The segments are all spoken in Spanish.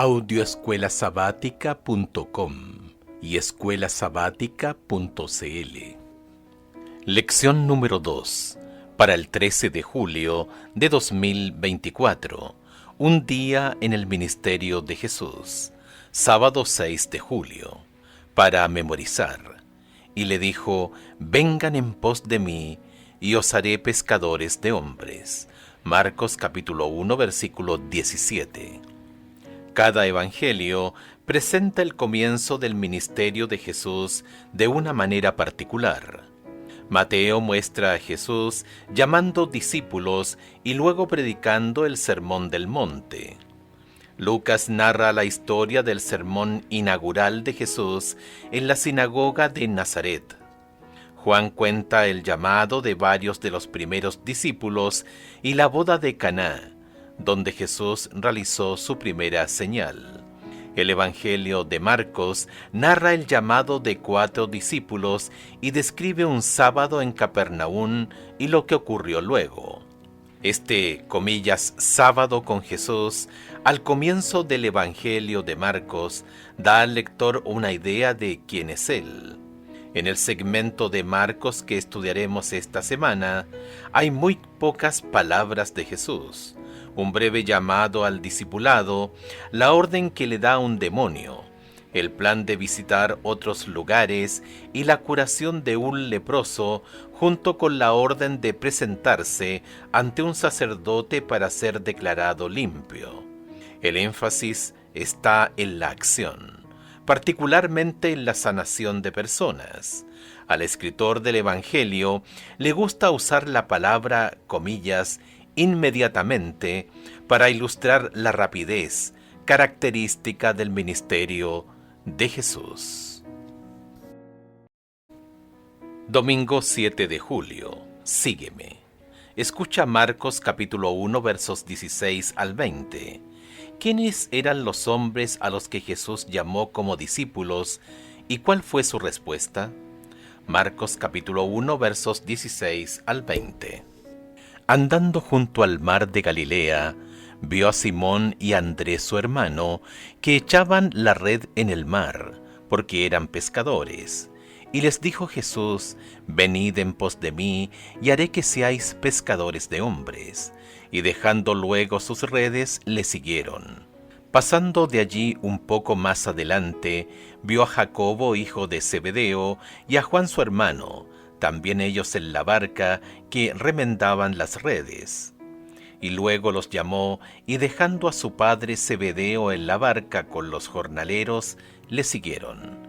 Audioescuelasabática.com y escuelasabática.cl. Lección número 2, para el 13 de julio de 2024, un día en el ministerio de Jesús, sábado 6 de julio, para memorizar. Y le dijo: vengan en pos de mí, y os haré pescadores de hombres. Marcos capítulo 1, versículo 17. Cada evangelio presenta el comienzo del ministerio de Jesús de una manera particular. Mateo muestra a Jesús llamando discípulos y luego predicando el Sermón del Monte. Lucas narra la historia del sermón inaugural de Jesús en la sinagoga de Nazaret. Juan cuenta el llamado de varios de los primeros discípulos y la boda de Caná, donde Jesús realizó su primera señal. El Evangelio de Marcos narra el llamado de 4 discípulos y describe un sábado en Capernaum y lo que ocurrió luego. Este, comillas, sábado con Jesús, al comienzo del Evangelio de Marcos, da al lector una idea de quién es Él. En el segmento de Marcos que estudiaremos esta semana, hay muy pocas palabras de Jesús. Un breve llamado al discipulado, la orden que le da un demonio, el plan de visitar otros lugares y la curación de un leproso, junto con la orden de presentarse ante un sacerdote para ser declarado limpio. El énfasis está en la acción, particularmente en la sanación de personas. Al escritor del Evangelio le gusta usar la palabra, comillas, inmediatamente, para ilustrar la rapidez, característica del ministerio de Jesús. Domingo 7 de julio. Sígueme. Escucha Marcos capítulo 1 versos 16 al 20. ¿Quiénes eran los hombres a los que Jesús llamó como discípulos y cuál fue su respuesta? Marcos capítulo 1 versos 16 al 20. Andando junto al mar de Galilea, vio a Simón y a Andrés su hermano, que echaban la red en el mar, porque eran pescadores. Y les dijo Jesús: venid en pos de mí, y haré que seáis pescadores de hombres. Y dejando luego sus redes, le siguieron. Pasando de allí un poco más adelante, vio a Jacobo, hijo de Zebedeo, y a Juan su hermano, también ellos en la barca, que remendaban las redes. Y luego los llamó, y dejando a su padre Zebedeo en la barca con los jornaleros, le siguieron.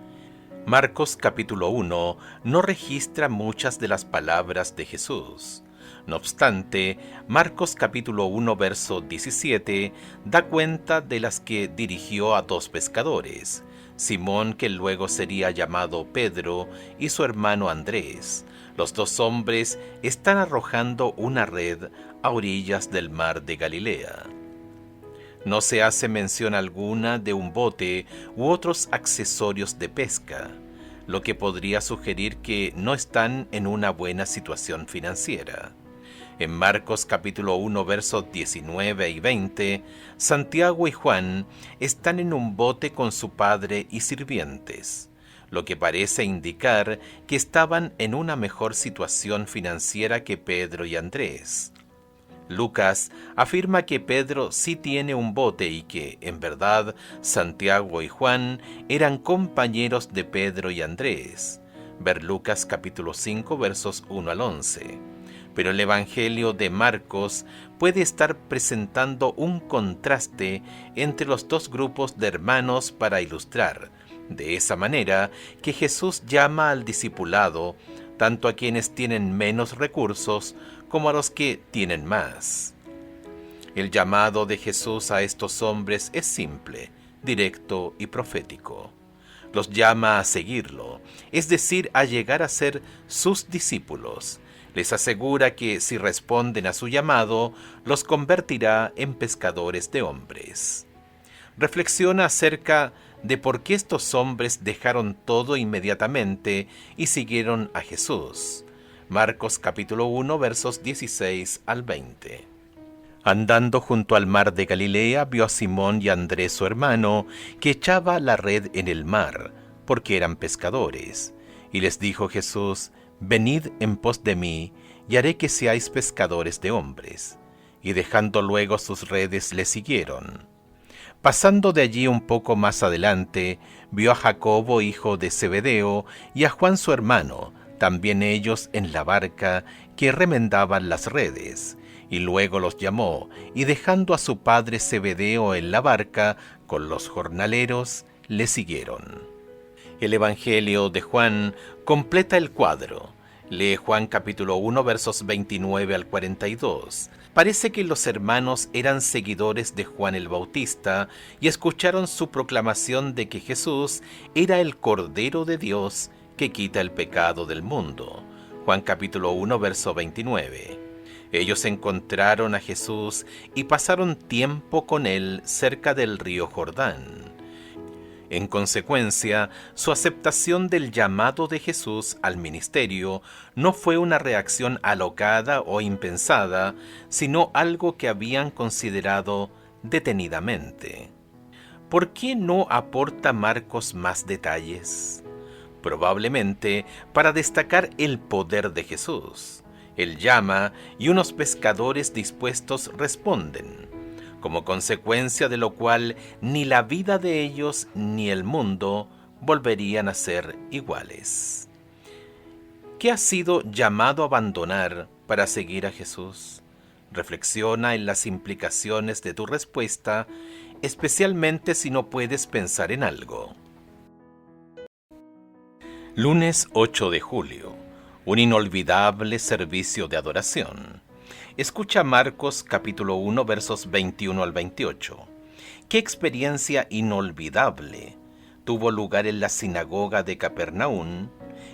Marcos capítulo 1 no registra muchas de las palabras de Jesús. No obstante, Marcos capítulo 1 verso 17 da cuenta de las que dirigió a 2 pescadores, Simón, que luego sería llamado Pedro, y su hermano Andrés. Los 2 hombres están arrojando una red a orillas del mar de Galilea. No se hace mención alguna de un bote u otros accesorios de pesca, lo que podría sugerir que no están en una buena situación financiera. En Marcos capítulo 1 versos 19 y 20, Santiago y Juan están en un bote con su padre y sirvientes, lo que parece indicar que estaban en una mejor situación financiera que Pedro y Andrés. Lucas afirma que Pedro sí tiene un bote y que, en verdad, Santiago y Juan eran compañeros de Pedro y Andrés. Ver Lucas capítulo 5 versos 1 al 11. Pero el Evangelio de Marcos puede estar presentando un contraste entre los 2 grupos de hermanos para ilustrar, de esa manera, que Jesús llama al discipulado tanto a quienes tienen menos recursos como a los que tienen más. El llamado de Jesús a estos hombres es simple, directo y profético. Los llama a seguirlo, es decir, a llegar a ser sus discípulos. Les asegura que si responden a su llamado, los convertirá en pescadores de hombres. Reflexiona acerca de por qué estos hombres dejaron todo inmediatamente y siguieron a Jesús. Marcos capítulo 1 versos 16 al 20. Andando junto al mar de Galilea, vio a Simón y a Andrés su hermano, que echaba la red en el mar, porque eran pescadores. Y les dijo Jesús: Venid en pos de mí, y haré que seáis pescadores de hombres. Y dejando luego sus redes, le siguieron. Pasando de allí un poco más adelante, vio a Jacobo, hijo de Zebedeo, y a Juan su hermano, también ellos en la barca, que remendaban las redes. Y luego los llamó, y dejando a su padre Zebedeo en la barca con los jornaleros, le siguieron. El Evangelio de Juan completa el cuadro. Lee Juan capítulo 1 versos 29 al 42. Parece que los hermanos eran seguidores de Juan el Bautista y escucharon su proclamación de que Jesús era el Cordero de Dios que quita el pecado del mundo. Juan capítulo 1 verso 29. Ellos encontraron a Jesús y pasaron tiempo con él cerca del río Jordán. En consecuencia, su aceptación del llamado de Jesús al ministerio no fue una reacción alocada o impensada, sino algo que habían considerado detenidamente. ¿Por qué no aporta Marcos más detalles? Probablemente para destacar el poder de Jesús. Él llama y unos pescadores dispuestos responden, como consecuencia de lo cual ni la vida de ellos ni el mundo volverían a ser iguales. ¿Qué has sido llamado a abandonar para seguir a Jesús? Reflexiona en las implicaciones de tu respuesta, especialmente si no puedes pensar en algo. Lunes 8 de julio. Un inolvidable servicio de adoración. Escucha Marcos capítulo 1 versos 21 al 28. ¿Qué experiencia inolvidable tuvo lugar en la sinagoga de Capernaum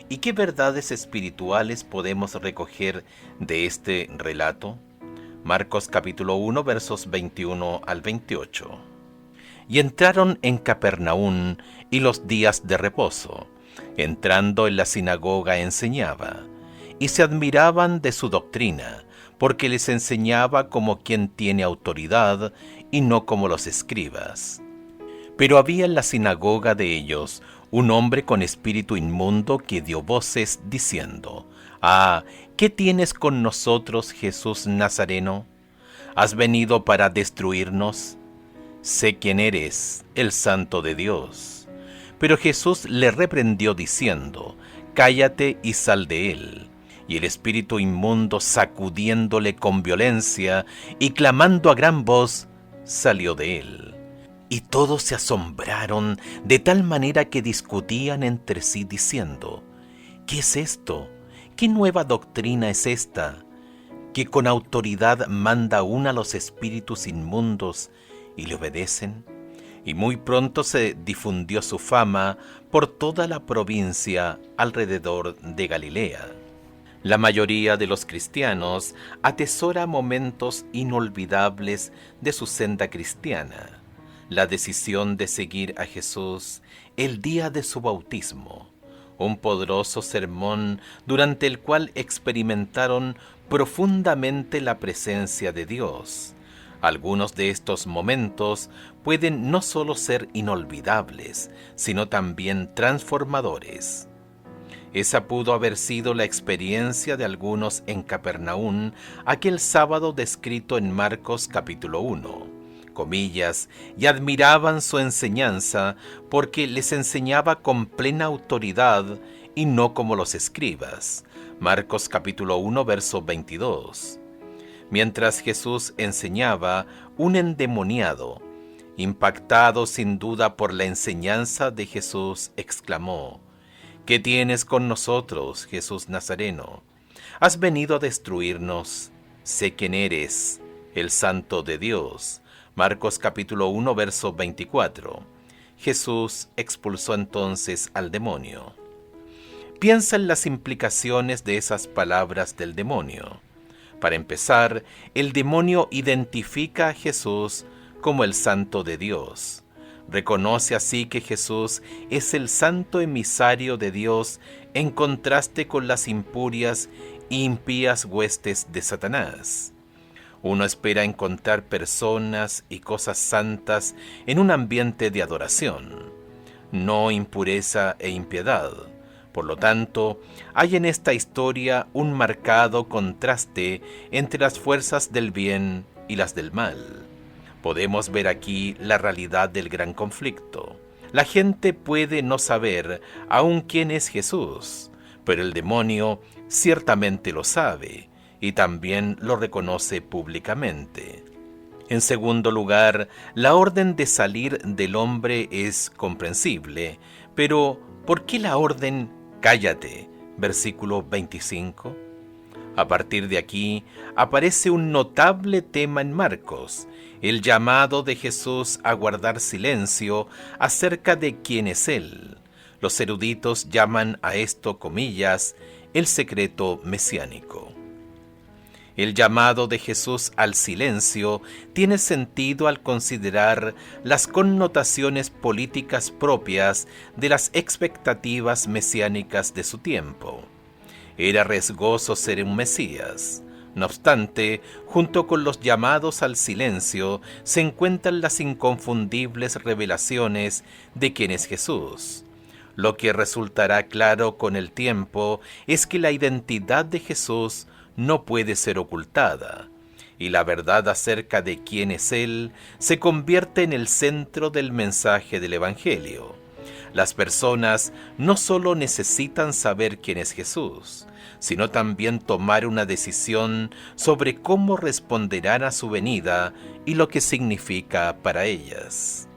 y qué verdades espirituales podemos recoger de este relato? Marcos capítulo 1 versos 21 al 28. Y entraron en Capernaum y los días de reposo. Entrando en la sinagoga enseñaba, y se admiraban de su doctrina, porque les enseñaba como quien tiene autoridad y no como los escribas. Pero había en la sinagoga de ellos un hombre con espíritu inmundo que dio voces diciendo: «Ah, ¿qué tienes con nosotros, Jesús Nazareno? ¿Has venido para destruirnos? Sé quién eres, el Santo de Dios». Pero Jesús le reprendió diciendo: «Cállate y sal de él». Y el espíritu inmundo, sacudiéndole con violencia y clamando a gran voz, salió de él. Y todos se asombraron de tal manera que discutían entre sí diciendo: «¿Qué es esto? ¿Qué nueva doctrina es esta? Que con autoridad manda aún a los espíritus inmundos y le obedecen». Y muy pronto se difundió su fama por toda la provincia alrededor de Galilea. La mayoría de los cristianos atesora momentos inolvidables de su senda cristiana. La decisión de seguir a Jesús el día de su bautismo, un poderoso sermón durante el cual experimentaron profundamente la presencia de Dios. Algunos de estos momentos pueden no solo ser inolvidables, sino también transformadores. Esa pudo haber sido la experiencia de algunos en Capernaum aquel sábado descrito en Marcos capítulo 1, comillas, y admiraban su enseñanza porque les enseñaba con plena autoridad y no como los escribas. Marcos capítulo 1 verso 22. Mientras Jesús enseñaba, un endemoniado, impactado sin duda por la enseñanza de Jesús, exclamó: «¿Qué tienes con nosotros, Jesús Nazareno? ¿Has venido a destruirnos? Sé quién eres, el Santo de Dios». Marcos capítulo 1 verso 24. Jesús expulsó entonces al demonio. Piensa en las implicaciones de esas palabras del demonio. Para empezar, el demonio identifica a Jesús como el Santo de Dios. Reconoce así que Jesús es el santo emisario de Dios en contraste con las impurias e impías huestes de Satanás. Uno espera encontrar personas y cosas santas en un ambiente de adoración, no impureza e impiedad. Por lo tanto, hay en esta historia un marcado contraste entre las fuerzas del bien y las del mal. Podemos ver aquí la realidad del gran conflicto. La gente puede no saber aún quién es Jesús, pero el demonio ciertamente lo sabe y también lo reconoce públicamente. En segundo lugar, la orden de salir del hombre es comprensible, pero ¿por qué la orden cállate? Versículo 25. A partir de aquí aparece un notable tema en Marcos, el llamado de Jesús a guardar silencio acerca de quién es Él. Los eruditos llaman a esto, comillas, el secreto mesiánico. El llamado de Jesús al silencio tiene sentido al considerar las connotaciones políticas propias de las expectativas mesiánicas de su tiempo. Era riesgoso ser un Mesías. No obstante, junto con los llamados al silencio se encuentran las inconfundibles revelaciones de quién es Jesús. Lo que resultará claro con el tiempo es que la identidad de Jesús no puede ser ocultada, y la verdad acerca de quién es Él se convierte en el centro del mensaje del Evangelio. Las personas no solo necesitan saber quién es Jesús, sino también tomar una decisión sobre cómo responderán a su venida y lo que significa para ellas.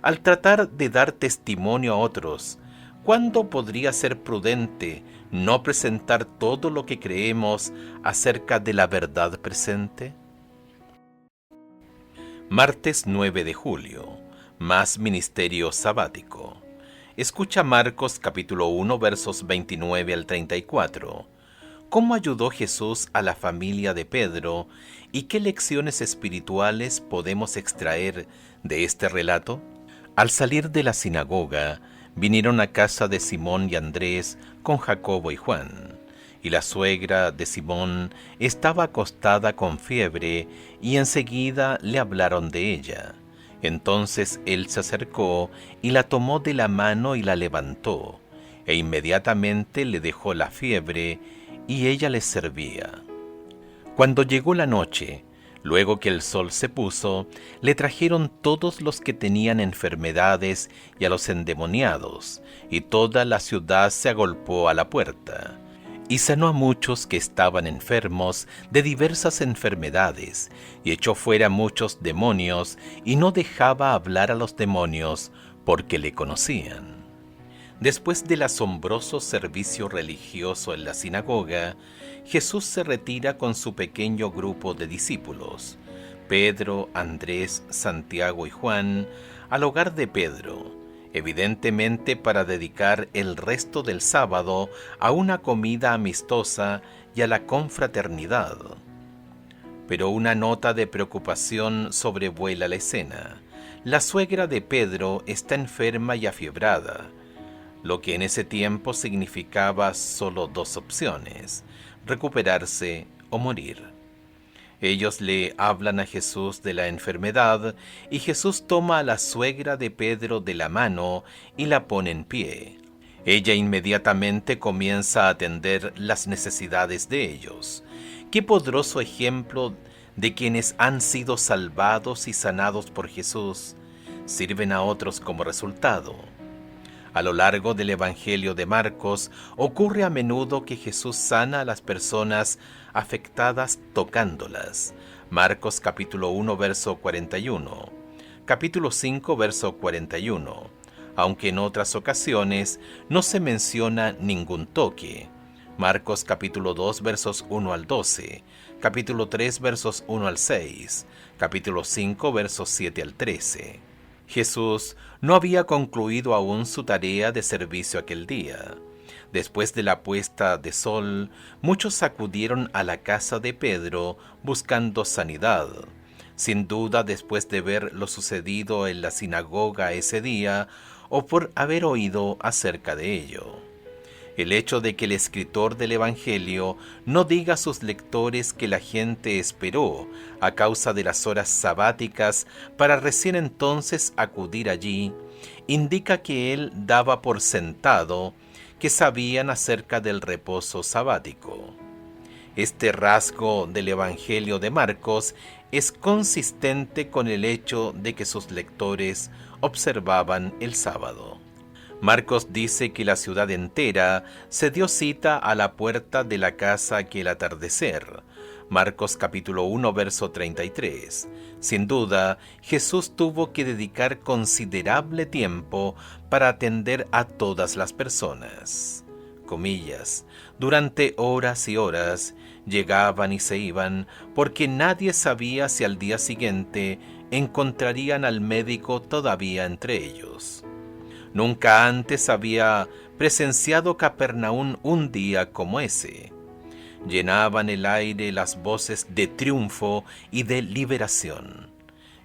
Al tratar de dar testimonio a otros, ¿cuándo podría ser prudente no presentar todo lo que creemos acerca de la verdad presente? Martes 9 de julio. Más ministerio sabático. Escucha Marcos capítulo 1 versos 29 al 34. ¿Cómo ayudó Jesús a la familia de Pedro y qué lecciones espirituales podemos extraer de este relato? Al salir de la sinagoga, vinieron a casa de Simón y Andrés con Jacobo y Juan, y la suegra de Simón estaba acostada con fiebre, y enseguida le hablaron de ella. Entonces él se acercó y la tomó de la mano y la levantó, e inmediatamente le dejó la fiebre, y ella les servía. Cuando llegó la noche, luego que el sol se puso, le trajeron todos los que tenían enfermedades y a los endemoniados, y toda la ciudad se agolpó a la puerta. Y sanó a muchos que estaban enfermos de diversas enfermedades, y echó fuera muchos demonios, y no dejaba hablar a los demonios, porque le conocían. Después del asombroso servicio religioso en la sinagoga, Jesús se retira con su pequeño grupo de discípulos, Pedro, Andrés, Santiago y Juan, al hogar de Pedro, evidentemente para dedicar el resto del sábado a una comida amistosa y a la confraternidad. Pero una nota de preocupación sobrevuela la escena. La suegra de Pedro está enferma y afiebrada, lo que en ese tiempo significaba solo dos opciones: recuperarse o morir. Ellos le hablan a Jesús de la enfermedad, y Jesús toma a la suegra de Pedro de la mano y la pone en pie. Ella inmediatamente comienza a atender las necesidades de ellos. Qué poderoso ejemplo de quienes han sido salvados y sanados por Jesús sirven a otros como resultado. A lo largo del Evangelio de Marcos ocurre a menudo que Jesús sana a las personas afectadas tocándolas. Marcos capítulo 1 verso 41, capítulo 5 verso 41, aunque en otras ocasiones no se menciona ningún toque. Marcos capítulo 2 versos 1 al 12, capítulo 3 versos 1 al 6, capítulo 5 versos 7 al 13. Jesús no había concluido aún su tarea de servicio aquel día. Después de la puesta de sol, muchos acudieron a la casa de Pedro buscando sanidad. Sin duda, después de ver lo sucedido en la sinagoga ese día, o por haber oído acerca de ello. El hecho de que el escritor del Evangelio no diga a sus lectores que la gente esperó a causa de las horas sabáticas para recién entonces acudir allí, indica que él daba por sentado que sabían acerca del reposo sabático. Este rasgo del Evangelio de Marcos es consistente con el hecho de que sus lectores observaban el sábado. Marcos dice que la ciudad entera se dio cita a la puerta de la casa aquel atardecer. Marcos capítulo 1, verso 33. Sin duda, Jesús tuvo que dedicar considerable tiempo para atender a todas las personas. Comillas, durante horas y horas llegaban y se iban, porque nadie sabía si al día siguiente encontrarían al médico todavía entre ellos. Nunca antes había presenciado Capernaum un día como ese. Llenaban el aire las voces de triunfo y de liberación.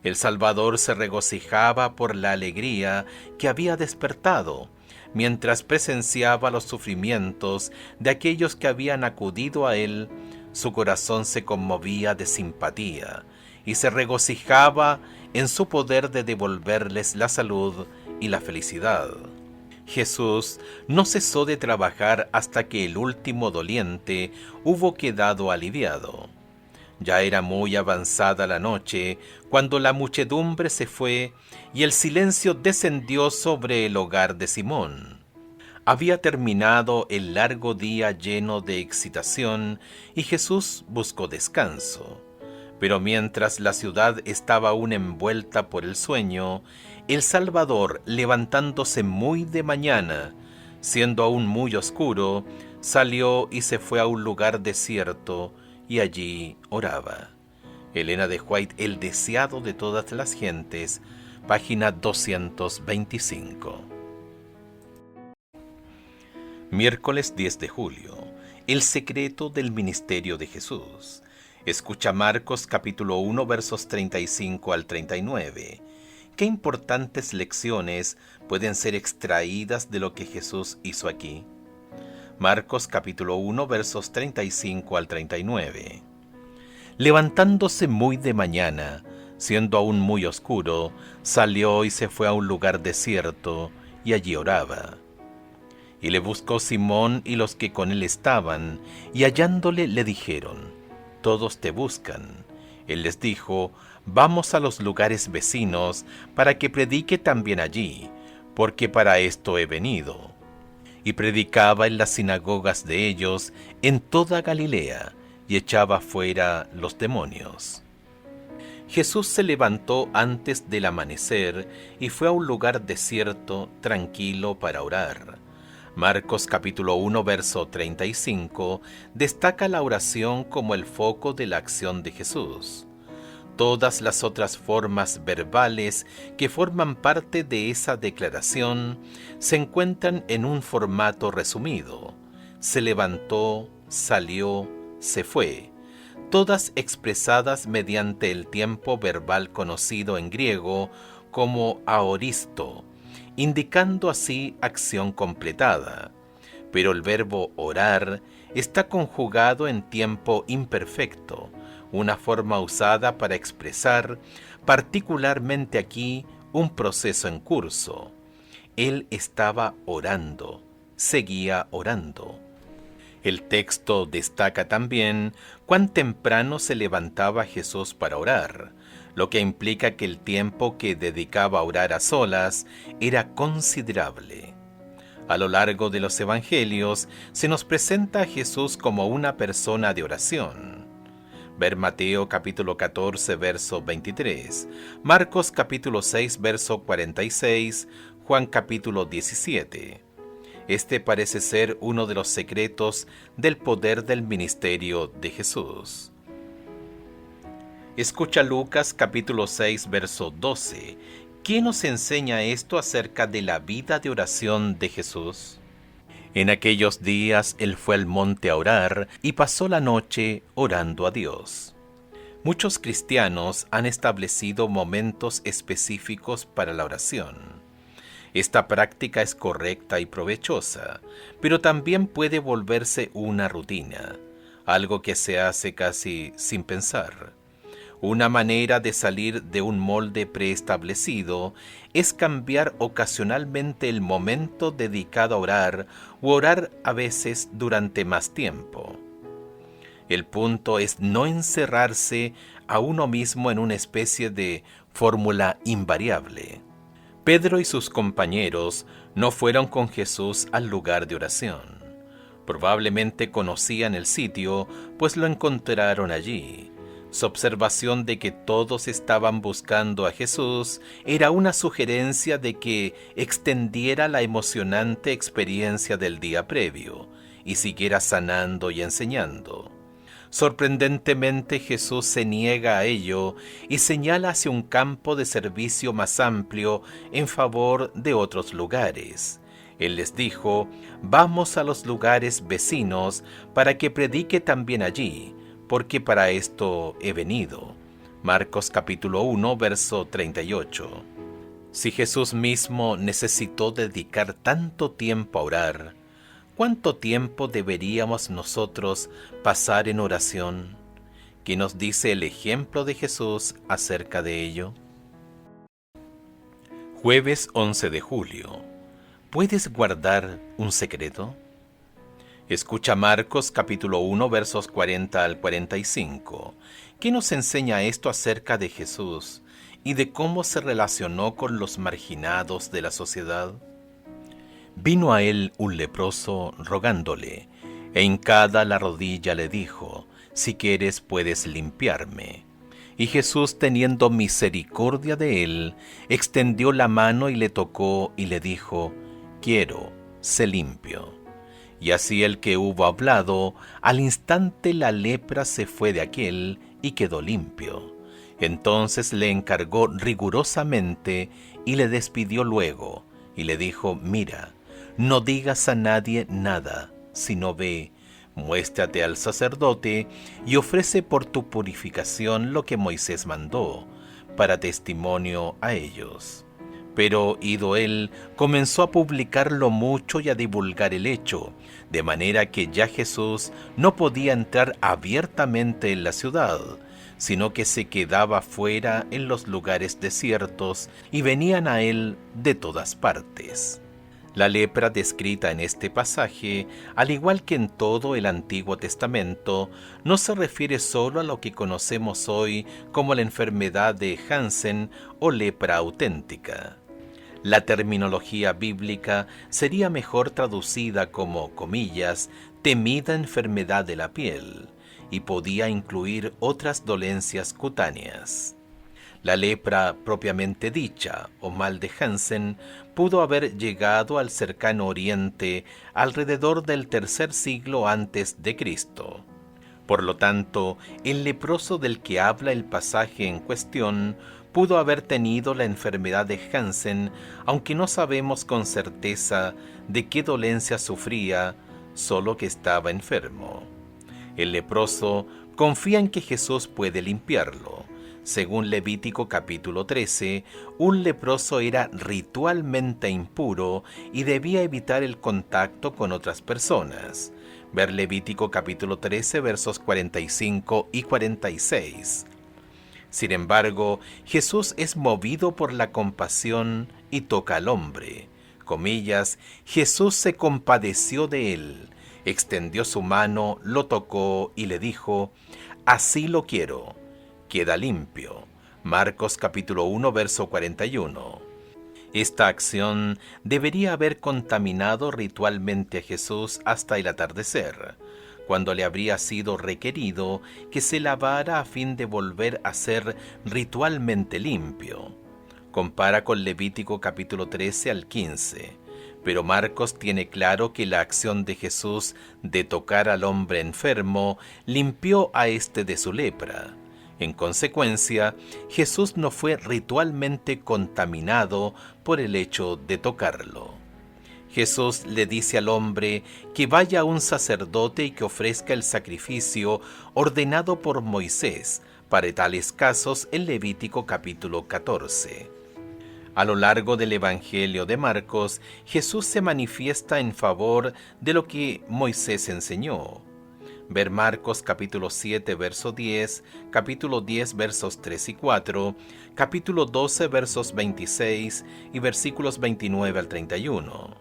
El Salvador se regocijaba por la alegría que había despertado, mientras presenciaba los sufrimientos de aquellos que habían acudido a él. Su corazón se conmovía de simpatía y se regocijaba en su poder de devolverles la salud y la felicidad. Jesús no cesó de trabajar hasta que el último doliente hubo quedado aliviado. Ya era muy avanzada la noche cuando la muchedumbre se fue y el silencio descendió sobre el hogar de Simón. Había terminado el largo día lleno de excitación y Jesús buscó descanso. Pero mientras la ciudad estaba aún envuelta por el sueño, el Salvador, levantándose muy de mañana, siendo aún muy oscuro, salió y se fue a un lugar desierto y allí oraba. Elena de White, El deseado de todas las gentes, página 225. Miércoles 10 de julio. El secreto del ministerio de Jesús. Escucha Marcos capítulo 1 versos 35 al 39. ¿Qué importantes lecciones pueden ser extraídas de lo que Jesús hizo aquí? Marcos capítulo 1 versos 35 al 39. Levantándose muy de mañana, siendo aún muy oscuro, salió y se fue a un lugar desierto, y allí oraba. Y le buscó Simón y los que con él estaban, y hallándole le dijeron: «Todos te buscan». Él les dijo: «Vamos a los lugares vecinos, para que predique también allí, porque para esto he venido». Y predicaba en las sinagogas de ellos en toda Galilea, y echaba fuera los demonios. Jesús se levantó antes del amanecer y fue a un lugar desierto, tranquilo, para orar. Marcos capítulo 1 verso 35 destaca la oración como el foco de la acción de Jesús. Todas las otras formas verbales que forman parte de esa declaración se encuentran en un formato resumido: se levantó, salió, se fue, todas expresadas mediante el tiempo verbal conocido en griego como aoristo, indicando así acción completada. Pero el verbo orar está conjugado en tiempo imperfecto, una forma usada para expresar, particularmente aquí, un proceso en curso. Él estaba orando, seguía orando. El texto destaca también cuán temprano se levantaba Jesús para orar, lo que implica que el tiempo que dedicaba a orar a solas era considerable. A lo largo de los evangelios se nos presenta a Jesús como una persona de oración. Ver Mateo capítulo 14 verso 23, Marcos capítulo 6 verso 46, Juan capítulo 17. Este parece ser uno de los secretos del poder del ministerio de Jesús. Escucha Lucas capítulo 6 verso 12. ¿Qué nos enseña esto acerca de la vida de oración de Jesús? En aquellos días él fue al monte a orar y pasó la noche orando a Dios. Muchos cristianos han establecido momentos específicos para la oración. Esta práctica es correcta y provechosa, pero también puede volverse una rutina, algo que se hace casi sin pensar. Una manera de salir de un molde preestablecido es cambiar ocasionalmente el momento dedicado a orar u orar a veces durante más tiempo. El punto es no encerrarse a uno mismo en una especie de fórmula invariable. Pedro y sus compañeros no fueron con Jesús al lugar de oración. Probablemente conocían el sitio, pues lo encontraron allí. Su observación de que todos estaban buscando a Jesús era una sugerencia de que extendiera la emocionante experiencia del día previo y siguiera sanando y enseñando. Sorprendentemente, Jesús se niega a ello y señala hacia un campo de servicio más amplio en favor de otros lugares. Él les dijo: «Vamos a los lugares vecinos para que predique también allí, porque para esto he venido». Marcos capítulo 1, verso 38. Si Jesús mismo necesitó dedicar tanto tiempo a orar, ¿cuánto tiempo deberíamos nosotros pasar en oración? ¿Qué nos dice el ejemplo de Jesús acerca de ello? Jueves 11 de julio. ¿Puedes guardar un secreto? Escucha Marcos capítulo 1 versos 40 al 45. ¿Qué nos enseña esto acerca de Jesús y de cómo se relacionó con los marginados de la sociedad? Vino a él un leproso rogándole, e hincada la rodilla le dijo: «Si quieres puedes limpiarme». Y Jesús, teniendo misericordia de él, extendió la mano y le tocó y le dijo: «Quiero, sé limpio». Y así el que hubo hablado, al instante la lepra se fue de aquél y quedó limpio. Entonces le encargó rigurosamente y le despidió luego, y le dijo: «Mira, no digas a nadie nada, sino ve, muéstrate al sacerdote y ofrece por tu purificación lo que Moisés mandó, para testimonio a ellos». Pero ido él, comenzó a publicarlo mucho y a divulgar el hecho, de manera que ya Jesús no podía entrar abiertamente en la ciudad, sino que se quedaba fuera en los lugares desiertos y venían a él de todas partes. La lepra descrita en este pasaje, al igual que en todo el Antiguo Testamento, no se refiere solo a lo que conocemos hoy como la enfermedad de Hansen o lepra auténtica. La terminología bíblica sería mejor traducida como, comillas, temida enfermedad de la piel, y podía incluir otras dolencias cutáneas. La lepra propiamente dicha, o mal de Hansen, pudo haber llegado al cercano Oriente alrededor del tercer siglo antes de Cristo. Por lo tanto, el leproso del que habla el pasaje en cuestión pudo haber tenido la enfermedad de Hansen, aunque no sabemos con certeza de qué dolencia sufría, solo que estaba enfermo. El leproso confía en que Jesús puede limpiarlo. Según Levítico capítulo 13, un leproso era ritualmente impuro y debía evitar el contacto con otras personas. Ver Levítico capítulo 13 versos 45 y 46. Sin embargo, Jesús es movido por la compasión y toca al hombre. Comillas, Jesús se compadeció de él, extendió su mano, lo tocó y le dijo: «Así lo quiero, queda limpio». Marcos capítulo 1 verso 41. Esta acción debería haber contaminado ritualmente a Jesús hasta el atardecer, cuando le habría sido requerido que se lavara a fin de volver a ser ritualmente limpio. Compara con Levítico capítulo 13 al 15, pero Marcos tiene claro que la acción de Jesús de tocar al hombre enfermo limpió a éste de su lepra. En consecuencia, Jesús no fue ritualmente contaminado por el hecho de tocarlo. Jesús le dice al hombre que vaya a un sacerdote y que ofrezca el sacrificio ordenado por Moisés para tales casos en Levítico capítulo 14. A lo largo del Evangelio de Marcos, Jesús se manifiesta en favor de lo que Moisés enseñó. Ver Marcos capítulo 7, verso 10, capítulo 10, versos 3 y 4, capítulo 12, versos 26 y versículos 29 al 31.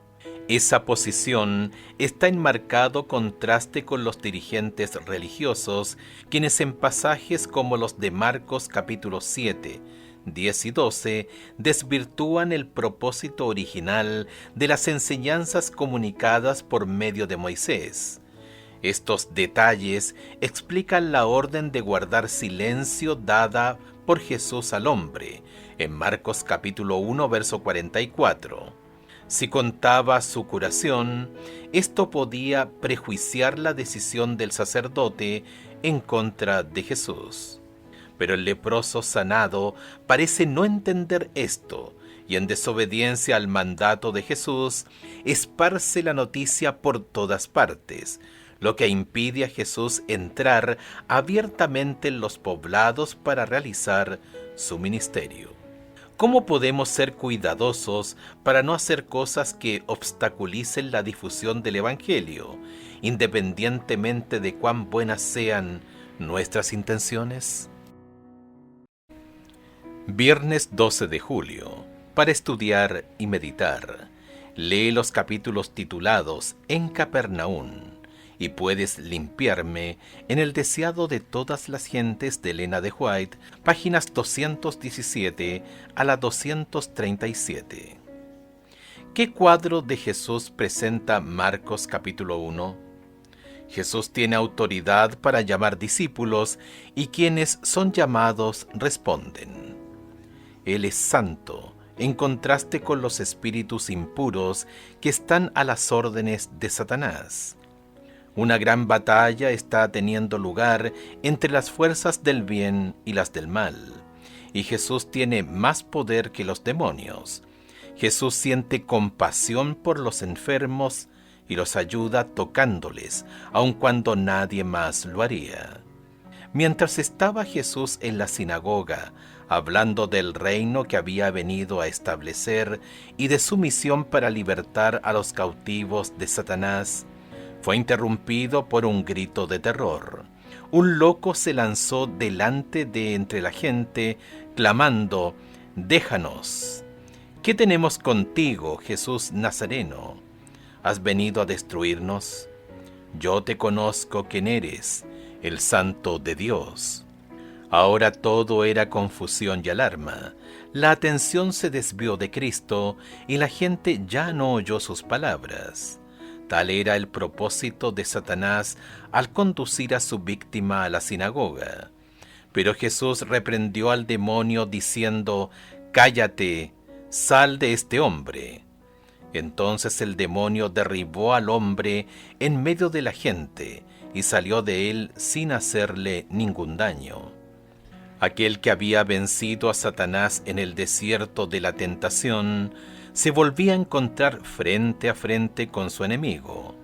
Esa posición está en marcado contraste con los dirigentes religiosos, quienes en pasajes como los de Marcos capítulo 7, 10 y 12 desvirtúan el propósito original de las enseñanzas comunicadas por medio de Moisés. Estos detalles explican la orden de guardar silencio dada por Jesús al hombre, en Marcos capítulo 1, verso 44. Si contaba su curación, esto podía prejuiciar la decisión del sacerdote en contra de Jesús. Pero el leproso sanado parece no entender esto, y en desobediencia al mandato de Jesús, esparce la noticia por todas partes, lo que impide a Jesús entrar abiertamente en los poblados para realizar su ministerio. ¿Cómo podemos ser cuidadosos para no hacer cosas que obstaculicen la difusión del Evangelio, independientemente de cuán buenas sean nuestras intenciones? Viernes 12 de julio. Para estudiar y meditar, lee los capítulos titulados En Capernaum y Puedes limpiarme en el deseado de todas las gentes de Elena de White, páginas 217 a la 237. ¿Qué cuadro de Jesús presenta Marcos capítulo 1? Jesús tiene autoridad para llamar discípulos y quienes son llamados responden. Él es santo, en contraste con los espíritus impuros que están a las órdenes de Satanás. Una gran batalla está teniendo lugar entre las fuerzas del bien y las del mal, y Jesús tiene más poder que los demonios. Jesús siente compasión por los enfermos y los ayuda tocándoles, aun cuando nadie más lo haría. Mientras estaba Jesús en la sinagoga, hablando del reino que había venido a establecer y de su misión para libertar a los cautivos de Satanás, fue interrumpido por un grito de terror. Un loco se lanzó delante de entre la gente, clamando: «¡Déjanos! ¿Qué tenemos contigo, Jesús Nazareno? ¿Has venido a destruirnos? Yo te conozco quién eres, el Santo de Dios». Ahora todo era confusión y alarma. La atención se desvió de Cristo y la gente ya no oyó sus palabras. Tal era el propósito de Satanás al conducir a su víctima a la sinagoga. Pero Jesús reprendió al demonio diciendo: «Cállate, sal de este hombre». Entonces el demonio derribó al hombre en medio de la gente y salió de él sin hacerle ningún daño. Aquel que había vencido a Satanás en el desierto de la tentación se volvía a encontrar frente a frente con su enemigo.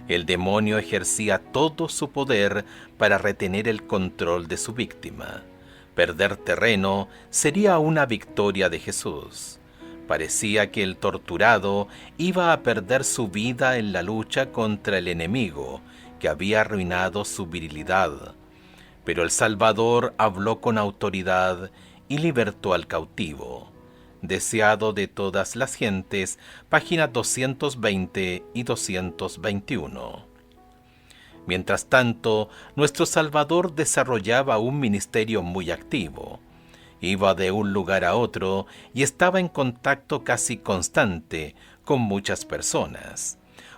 El demonio ejercía todo su poder para retener el control de su víctima. Perder terreno sería una victoria de Jesús. Parecía que el torturado iba a perder su vida en la lucha contra el enemigo que había arruinado su virilidad. Pero el Salvador habló con autoridad y libertó al cautivo. Deseado de todas las gentes, páginas 220 y 221. Mientras tanto, nuestro Salvador desarrollaba un ministerio muy activo. Iba de un lugar a otro y estaba en contacto casi constante con muchas personas.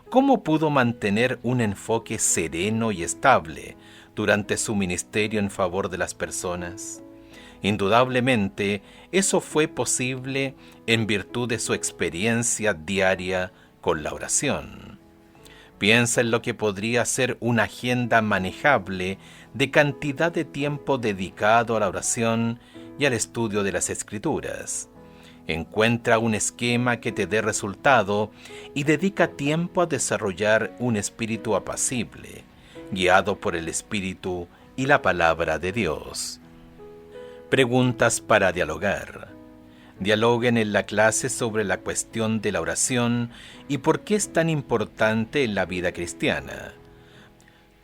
¿Cómo pudo mantener un enfoque sereno y estable durante su ministerio en favor de las personas? Indudablemente, eso fue posible en virtud de su experiencia diaria con la oración. Piensa en lo que podría ser una agenda manejable de cantidad de tiempo dedicado a la oración y al estudio de las Escrituras. Encuentra un esquema que te dé resultado y dedica tiempo a desarrollar un espíritu apacible, guiado por el Espíritu y la palabra de Dios. Preguntas para dialogar. Dialoguen en la clase sobre la cuestión de la oración y por qué es tan importante en la vida cristiana.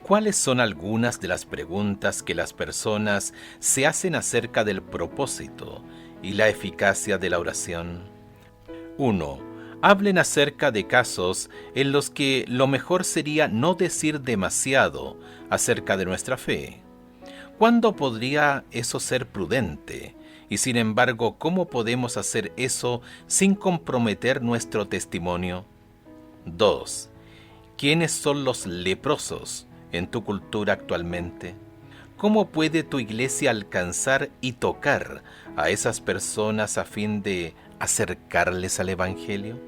¿Cuáles son algunas de las preguntas que las personas se hacen acerca del propósito y la eficacia de la oración? 1. Hablen acerca de casos en los que lo mejor sería no decir demasiado acerca de nuestra fe. ¿Cuándo podría eso ser prudente? Y sin embargo, ¿cómo podemos hacer eso sin comprometer nuestro testimonio? 2. ¿Quiénes son los leprosos en tu cultura actualmente? ¿Cómo puede tu iglesia alcanzar y tocar a esas personas a fin de acercarles al Evangelio?